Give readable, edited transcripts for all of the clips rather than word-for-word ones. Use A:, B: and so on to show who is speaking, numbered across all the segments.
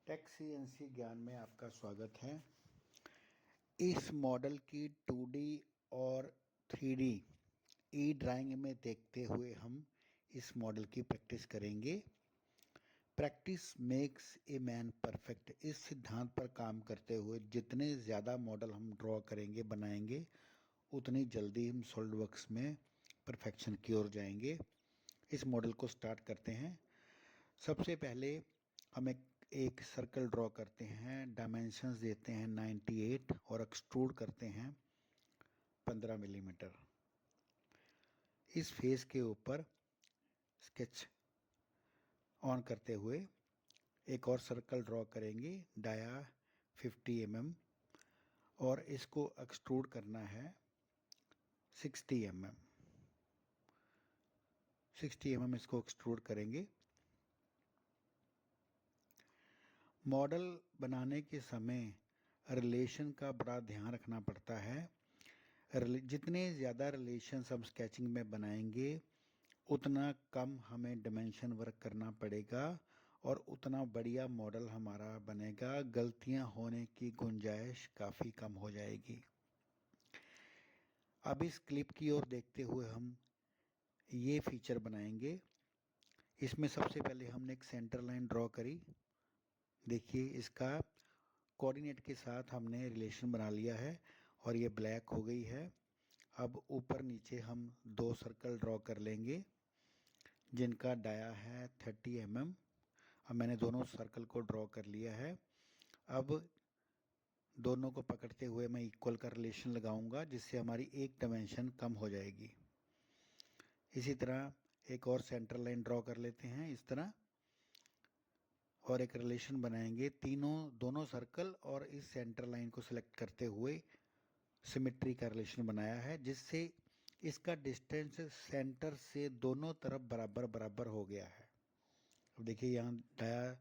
A: Take CNC ज्ञान में आपका स्वागत है। इस मॉडल की 2D और 3D ई ड्राइंग में देखते हुए हम इस मॉडल की प्रैक्टिस करेंगे। Practice makes a man perfect, इस सिद्धांत पर काम करते हुए जितने ज़्यादा मॉडल हम ड्रॉ करेंगे, बनाएंगे, उतनी जल्दी हम सॉलिडवर्क्स में परफेक्शन की ओर जाएंगे। इस मॉडल को स्टार्ट करते हैं। सबसे पहले हम एक सर्कल ड्रॉ करते हैं, डायमेंशंस देते हैं 98 और एक्सट्रूड करते हैं 15 मिलीमीटर। इस फेस के ऊपर स्केच ऑन करते हुए एक और सर्कल ड्रॉ करेंगे डाया 50 mm और इसको एक्सट्रूड करना है 60 mm। 60 mm इसको एक्सट्रूड करेंगे। मॉडल बनाने के समय रिलेशन का बड़ा ध्यान रखना पड़ता है। जितने ज़्यादा रिलेशंस हम स्केचिंग में बनाएंगे, उतना कम हमें डिमेंशन वर्क करना पड़ेगा और उतना बढ़िया मॉडल हमारा बनेगा। गलतियां होने की गुंजाइश काफ़ी कम हो जाएगी। अब इस क्लिप की ओर देखते हुए हम ये फीचर बनाएंगे। इसमें सबसे पहले हमने एक सेंटर लाइन ड्रॉ करी। देखिए, इसका कोऑर्डिनेट के साथ हमने रिलेशन बना लिया है और ये ब्लैक हो गई है। अब ऊपर नीचे हम दो सर्कल ड्रॉ कर लेंगे जिनका डाया है 30 mm। अब मैंने दोनों सर्कल को ड्रॉ कर लिया है। अब दोनों को पकड़ते हुए मैं इक्वल का रिलेशन लगाऊंगा, जिससे हमारी एक डायमेंशन कम हो जाएगी। इसी तरह एक और सेंटर लाइन ड्रॉ कर लेते हैं इस तरह और एक रिलेशन बनाएंगे। दोनों सर्कल और इस सेंटर लाइन को सिलेक्ट करते हुए सिमेट्री का रिलेशन बनाया है, जिससे इसका डिस्टेंस सेंटर से दोनों तरफ बराबर बराबर हो गया है। अब देखिए, यहाँ डाया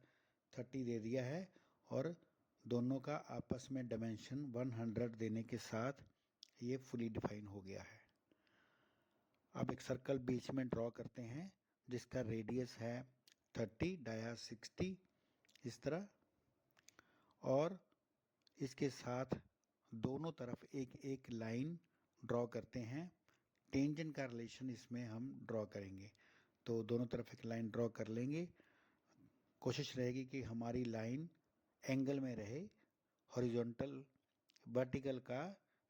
A: 30 दे दिया है और दोनों का आपस में डायमेंशन 100 देने के साथ ये फुली डिफाइन हो गया है। अब एक सर्कल बीच में ड्रॉ करते हैं जिसका रेडियस है 30, डाया 60 इस तरह, और इसके साथ दोनों तरफ एक एक लाइन ड्रॉ करते हैं। टेंजेंट का रिलेशन इसमें हम ड्रॉ करेंगे, तो दोनों तरफ एक लाइन ड्रॉ कर लेंगे। कोशिश रहेगी कि हमारी लाइन एंगल में रहे, हॉरिजॉन्टल वर्टिकल का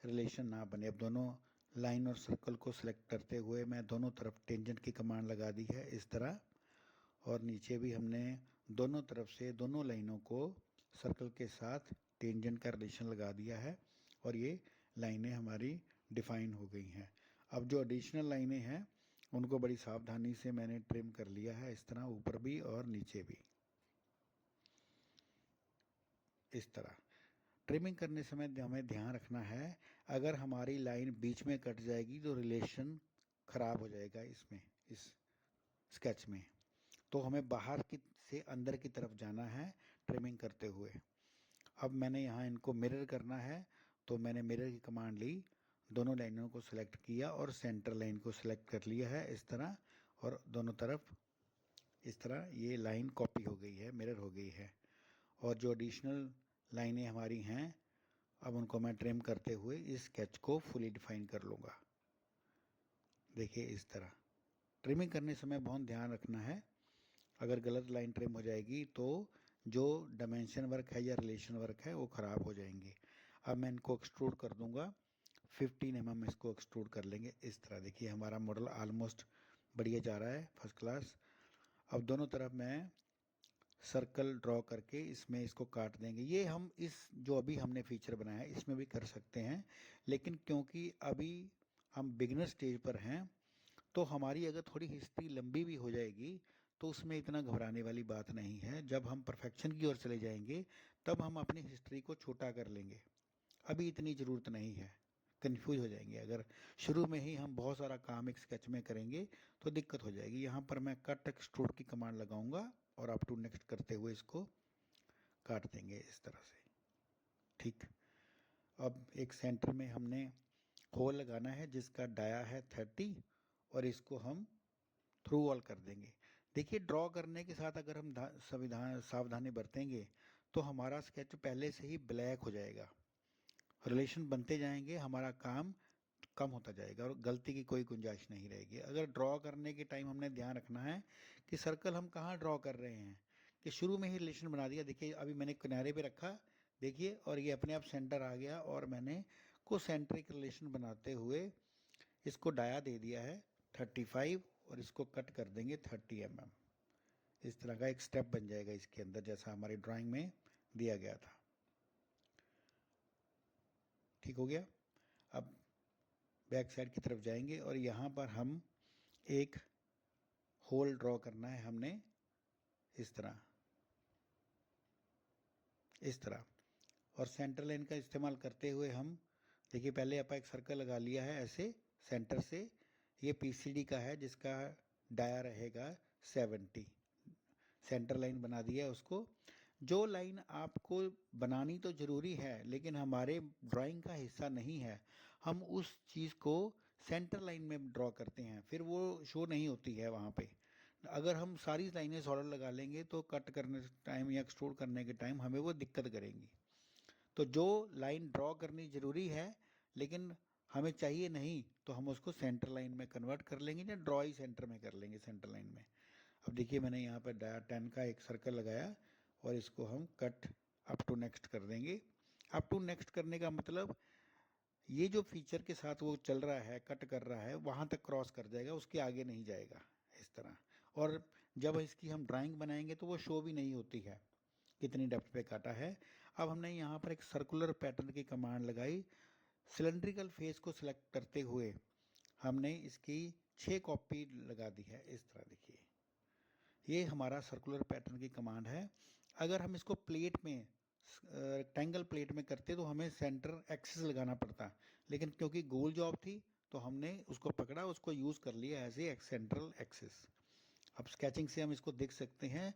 A: रिलेशन ना बने। अब दोनों लाइन और सर्कल को सिलेक्ट करते हुए मैं दोनों तरफ टेंजेंट की कमांड लगा दी है इस तरह, और नीचे भी हमने दोनों तरफ से दोनों लाइनों को सर्कल के साथ टेंजेंट का रिलेशन लगा दिया है और ये लाइनें हमारी डिफाइन हो गई हैं। अब जो एडिशनल लाइनें हैं उनको बड़ी सावधानी से मैंने ट्रिम कर लिया है, इस तरह ऊपर भी और नीचे भी। इस तरह ट्रिमिंग करने समय हमें ध्यान रखना है, अगर हमारी लाइन बीच में कट जाएगी तो रिलेशन खराब हो जाएगा इसमें, इस स्केच में। तो हमें बाहर की से अंदर की तरफ जाना है ट्रिमिंग करते हुए। अब मैंने यहाँ इनको मिरर करना है, तो मैंने मिरर की कमांड ली, दोनों लाइनों को सिलेक्ट किया और सेंटर लाइन को सिलेक्ट कर लिया है इस तरह, और दोनों तरफ इस तरह ये लाइन कॉपी हो गई है, मिरर हो गई है। और जो एडिशनल लाइनें हमारी हैं, अब उनको मैं ट्रिम करते हुए इस स्केच को फुली डिफाइन कर लूँगा। देखिए, इस तरह ट्रिमिंग करने समय बहुत ध्यान रखना है, अगर गलत लाइन ट्रिम हो जाएगी तो जो डायमेंशन वर्क है या रिलेशन वर्क है वो ख़राब हो जाएंगे। अब मैं इनको एक्सट्रूड कर दूंगा 15 mm, इसको एक्सट्रूड कर लेंगे इस तरह। देखिए, हमारा मॉडल ऑलमोस्ट बढ़िया जा रहा है, फर्स्ट क्लास। अब दोनों तरफ मैं सर्कल ड्रॉ करके इसमें इसको काट देंगे। ये हम इस जो अभी हमने फीचर बनाया है इसमें भी कर सकते हैं, लेकिन क्योंकि अभी हम बिगिनर स्टेज पर हैं तो हमारी अगर थोड़ी हिस्ट्री लंबी भी हो जाएगी तो उसमें इतना घबराने वाली बात नहीं है। जब हम परफेक्शन की ओर चले जाएंगे तब हम अपनी हिस्ट्री को छोटा कर लेंगे, अभी इतनी ज़रूरत नहीं है, कंफ्यूज हो जाएंगे। अगर शुरू में ही हम बहुत सारा काम एक स्केच में करेंगे तो दिक्कत हो जाएगी। यहाँ पर मैं कट एक्सट्रूड की कमांड लगाऊंगा और अप टू नेक्स्ट करते हुए इसको काट देंगे इस तरह से। ठीक, अब एक सेंटर में हमने होल लगाना है जिसका डाया है 30 और इसको हम थ्रू ऑल कर देंगे। देखिए, ड्रॉ करने के साथ अगर हम सावधानी बरतेंगे तो हमारा स्केच पहले से ही ब्लैक हो जाएगा। रिलेशन बनते जाएंगे, हमारा काम कम होता जाएगा और गलती की कोई गुंजाइश नहीं रहेगी। अगर ड्रॉ करने के टाइम हमने ध्यान रखना है कि सर्कल हम कहाँ ड्रॉ कर रहे हैं, कि शुरू में ही रिलेशन बना दिया। देखिए अभी मैंने किनारे पे रखा, देखिए, और ये अपने आप सेंटर आ गया और मैंने कोसेंट्रिक रिलेशन बनाते हुए इसको डाया दे दिया है 35 और इसको कट कर देंगे 30 mm। इस तरह का एक स्टेप बन जाएगा इसके अंदर, जैसा हमारी ड्राइंग में दिया गया था। ठीक हो गया। अब बैक साइड की तरफ जाएंगे और यहाँ पर हम एक होल ड्रॉ करना है हमने, इस तरह, इस तरह। और सेंटर लाइन का इस्तेमाल करते हुए हम, देखिए पहले अपन एक सर्कल लगा लिया है ऐसे सेंटर से। ये PCD का है जिसका डाया रहेगा 70। सेंटर लाइन बना दिया है उसको। जो लाइन आपको बनानी तो ज़रूरी है लेकिन हमारे ड्राइंग का हिस्सा नहीं है, हम उस चीज़ को सेंटर लाइन में ड्रॉ करते हैं, फिर वो शो नहीं होती है वहाँ पे। अगर हम सारी लाइनें सॉलिड लगा लेंगे तो कट करने टाइम या एक्सट्रूड करने के टाइम हमें वो दिक्कत करेंगी। तो जो लाइन ड्रॉ करनी ज़रूरी है लेकिन हमें चाहिए नहीं, तो हम उसको सेंटर लाइन में कन्वर्ट कर लेंगे या ड्रॉ ही सेंटर में कर लेंगे, सेंटर लाइन में। अब देखिए मैंने यहाँ पर डाया 10 का एक सर्कल लगाया और इसको हम कट अप टू नेक्स्ट कर देंगे। अप टू नेक्स्ट करने का मतलब ये जो फीचर के साथ वो चल रहा है, कट कर रहा है, वहाँ तक क्रॉस कर जाएगा, उसके आगे नहीं जाएगा, इस तरह। और जब इसकी हम ड्राइंग बनाएंगे तो वो शो भी नहीं होती है कितनी डेप्थ पे काटा है। अब हमने यहाँ पर एक सर्कुलर पैटर्न की कमांड लगाई। सिलेंड्रिकल फेस को सिलेक्ट करते हुए हमने इसकी 6 कॉपी लगा दी है, इस तरह। देखिए ये हमारा सर्कुलर पैटर्न की कमांड है। अगर हम इसको प्लेट में, रेक्टेंगल प्लेट में करते तो हमें सेंटर एक्सिस लगाना पड़ता, लेकिन क्योंकि गोल जॉब थी तो हमने उसको पकड़ा, उसको यूज़ कर लिया एज ए सेंट्रल एक्सिस। अब स्केचिंग से हम इसको देख सकते हैं।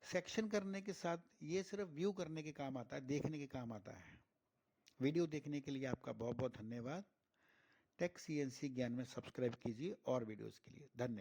A: सेक्शन करने के साथ ये सिर्फ व्यू करने के काम आता है, देखने के काम आता है। वीडियो देखने के लिए आपका बहुत बहुत धन्यवाद। टेक CNC ज्ञान में सब्सक्राइब कीजिए और वीडियोज़ के लिए धन्यवाद।